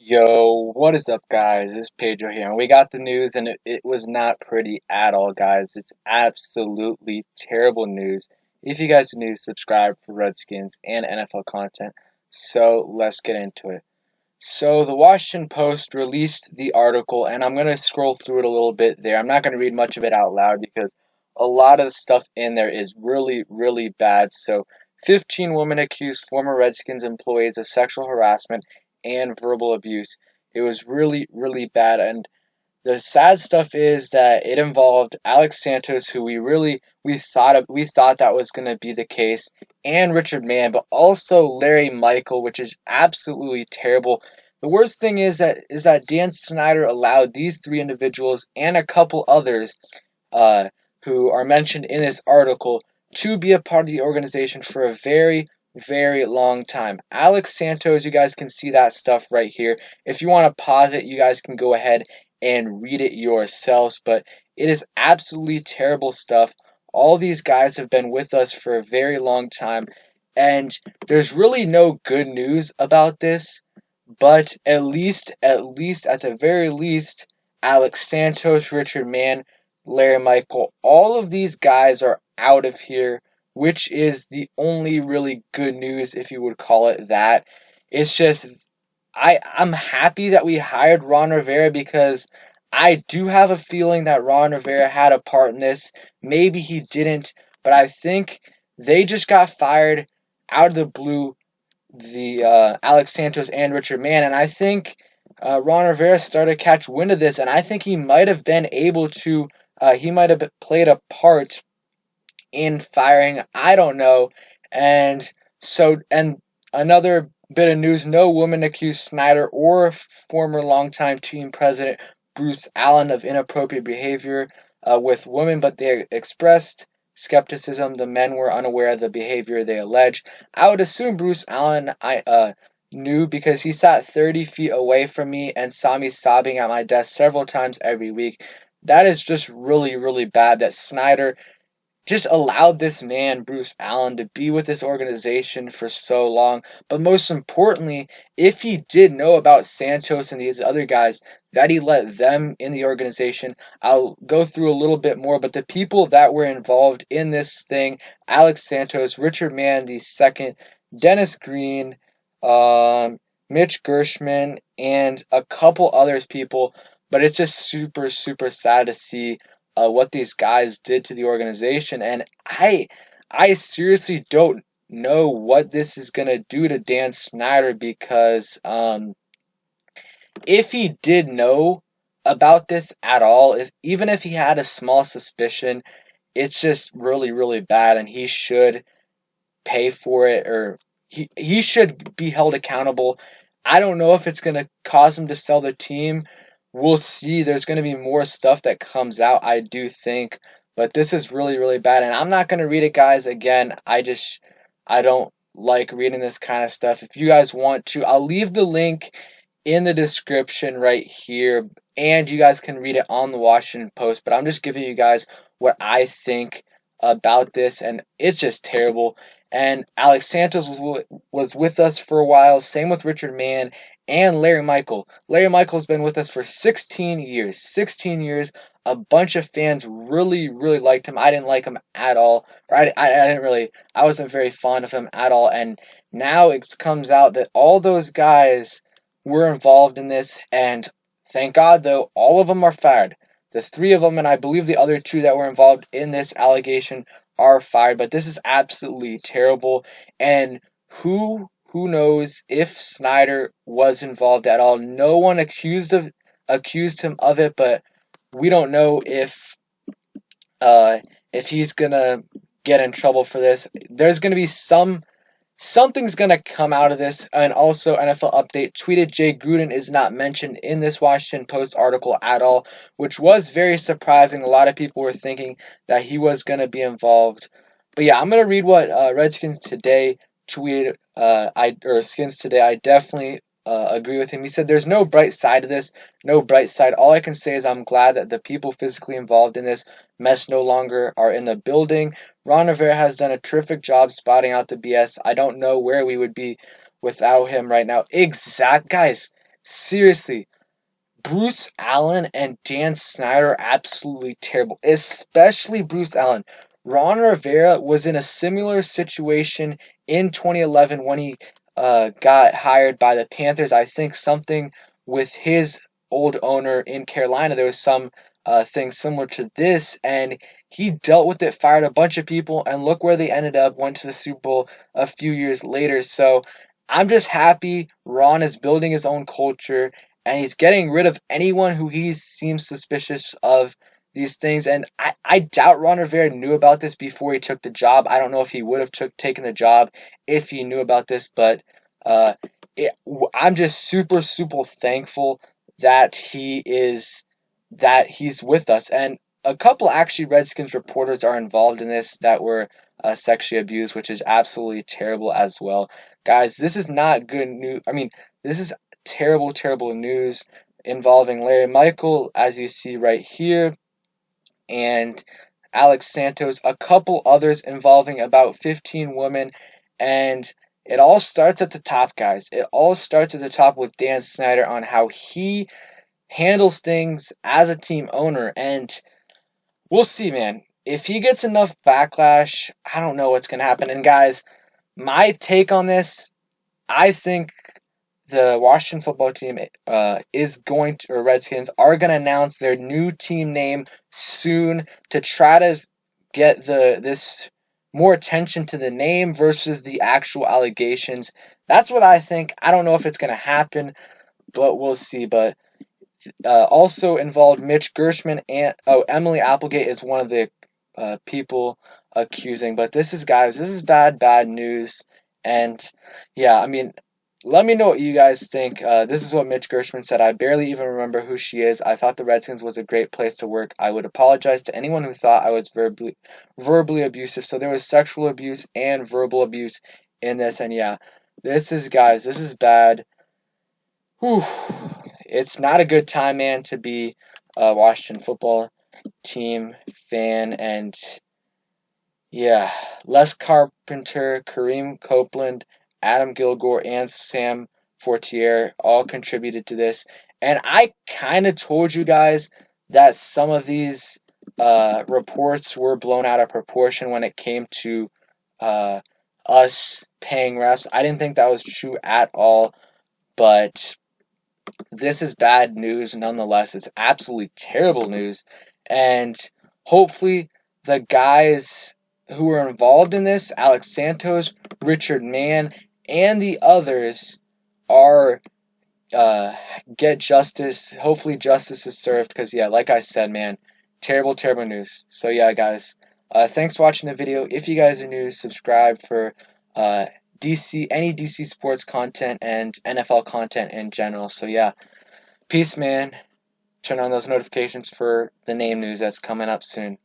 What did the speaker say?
Yo, what is up, guys? It's Pedro here, and we got the news, and it was not pretty at all, guys. It's absolutely terrible news. If you guys are new, subscribe for Redskins and NFL content. So let's get into it. So the Washington Post released the article, and I'm gonna scroll through it a little bit there. I'm not gonna read much of it out loud because a lot of the stuff in there is really, really bad. So 15 women accused former Redskins employees of sexual harassment and verbal abuse. It was really, really bad, and the sad stuff is that it involved Alex Santos, who we thought that was going to be the case, and Richard Mann, but also Larry Michael, which is absolutely terrible. The worst thing is that Dan Snyder allowed these three individuals and a couple others, uh, who are mentioned in this article, to be a part of the organization for a very, very long time. Alex Santos, you guys can see that stuff right here. If you want to pause it, you guys can go ahead and read it yourselves, but it is absolutely terrible stuff. All these guys have been with us for a very long time, and there's really no good news about this, but at least, at the very least, Alex Santos, Richard Mann, Larry Michael, all of these guys are out of here, which is the only really good news, if you would call it that. It's just I'm happy that we hired Ron Rivera because I do have a feeling that Ron Rivera had a part in this. Maybe he didn't, but I think they just got fired out of the blue, the Alex Santos and Richard Mann, and I think Ron Rivera started to catch wind of this, and I think he might have been able to. He might have played a part in firing. I don't know. And another bit of news: no woman accused Snyder or former longtime team president Bruce Allen of inappropriate behavior with women, but they expressed skepticism. The men were unaware of the behavior they alleged. I would assume Bruce Allen knew because he sat 30 feet away from me and saw me sobbing at my desk several times every week. That is just really, really bad that Snyder just allowed this man, Bruce Allen, to be with this organization for so long. But most importantly, if he did know about Santos and these other guys, that he let them in the organization. I'll go through a little bit more, but the people that were involved in this thing: Alex Santos, Richard Mann the second, Dennis Green, Mitch Gershman, and a couple others people. But it's just super, super sad to see what these guys did to the organization, and I seriously don't know what this is gonna do to Dan Snyder because if he did know about this at all, if even if he had a small suspicion, it's just really, really bad, and he should pay for it, or he should be held accountable. I don't know if it's going to cause him to sell the team. We'll see. There's going to be more stuff that comes out, I do think, but this is really, really bad, and I'm not going to read it, guys. Again, I don't like reading this kind of stuff. If you guys want to, I'll leave the link in the description right here, and you guys can read it on the Washington Post, but I'm just giving you guys what I think about this, and it's just terrible. And Alex Santos was with us for a while. Same with Richard Mann and Larry Michael. Larry Michael's been with us for 16 years. 16 years. A bunch of fans really, really liked him. I didn't like him at all. Or I didn't really. I wasn't very fond of him at all. And now it comes out that all those guys were involved in this. And thank God, though, all of them are fired. The three of them, and I believe the other two that were involved in this allegation, are fired. But this is absolutely terrible. And who knows if Snyder was involved at all? No one accused him of it, but we don't know uh if he's gonna get in trouble for this. There's gonna be something's gonna come out of this. And also, NFL update tweeted Jay Gruden is not mentioned in this Washington Post article at all, which was very surprising. A lot of people were thinking that he was gonna be involved. But yeah, I'm gonna read what Redskins Today tweeted. Skins Today. I definitely agree with him. He said, "There's no bright side to this. No bright side. All I can say is I'm glad that the people physically involved in this mess no longer are in the building. Ron Rivera has done a terrific job spotting out the BS. I don't know where we would be without him right now." Exact, guys. seriously, Bruce Allen and Dan Snyder are absolutely terrible, especially Bruce Allen. Ron Rivera was in a similar situation in 2011 when he got hired by the Panthers. I think something with his old owner in Carolina, there was some thing similar to this, and he dealt with it, fired a bunch of people, and look where they ended up, went to the Super Bowl a few years later. So I'm just happy Ron is building his own culture and he's getting rid of anyone who he seems suspicious of these things. And I doubt Ron Rivera knew about this before he took the job. I don't know if he would have taken the job if he knew about this, but uh, I'm just super, super thankful that he's with us. And a couple actually Redskins reporters are involved in this that were sexually abused, which is absolutely terrible as well. Guys, this is not good news. I mean, this is terrible, terrible news involving Larry Michael, as you see right here, and Alex Santos, a couple others involving about 15 women, and it all starts at the top, guys. It all starts at the top with Dan Snyder on how he handles things as a team owner, and we'll see, man. If he gets enough backlash, I don't know what's going to happen. And guys, my take on this, I think the Washington football team is going to, or Redskins are going to announce their new team name soon to try to get this more attention to the name versus the actual allegations. That's what I think. I don't know if it's going to happen, but we'll see. But also involved Mitch Gershman and Emily Applegate is one of the people accusing. But guys, this is bad, bad news. And yeah, I mean, let me know what you guys think. This is what Mitch Gershman said. I barely even remember who she is. I thought the Redskins was a great place to work. I would apologize to anyone who thought I was verbally abusive. So there was sexual abuse and verbal abuse in this. And yeah, guys, this is bad. Whew. It's not a good time, man, to be a Washington football team fan. And yeah, Les Carpenter, Kareem Copeland, Adam Gilgore, and Sam Fortier all contributed to this. And I kind of told you guys that some of these reports were blown out of proportion when it came to uh, us paying refs. I didn't think that was true at all, but this is bad news nonetheless. It's absolutely terrible news. And hopefully, the guys who were involved in this, Alex Santos, Richard Mann, and the others, are get justice. Hopefully, justice is served. Because, yeah, like I said, man, terrible, terrible news. So, yeah, guys, thanks for watching the video. If you guys are new, subscribe for uh, any DC sports content and NFL content in general. So, yeah. Peace, man. Turn on those notifications for the name news that's coming up soon.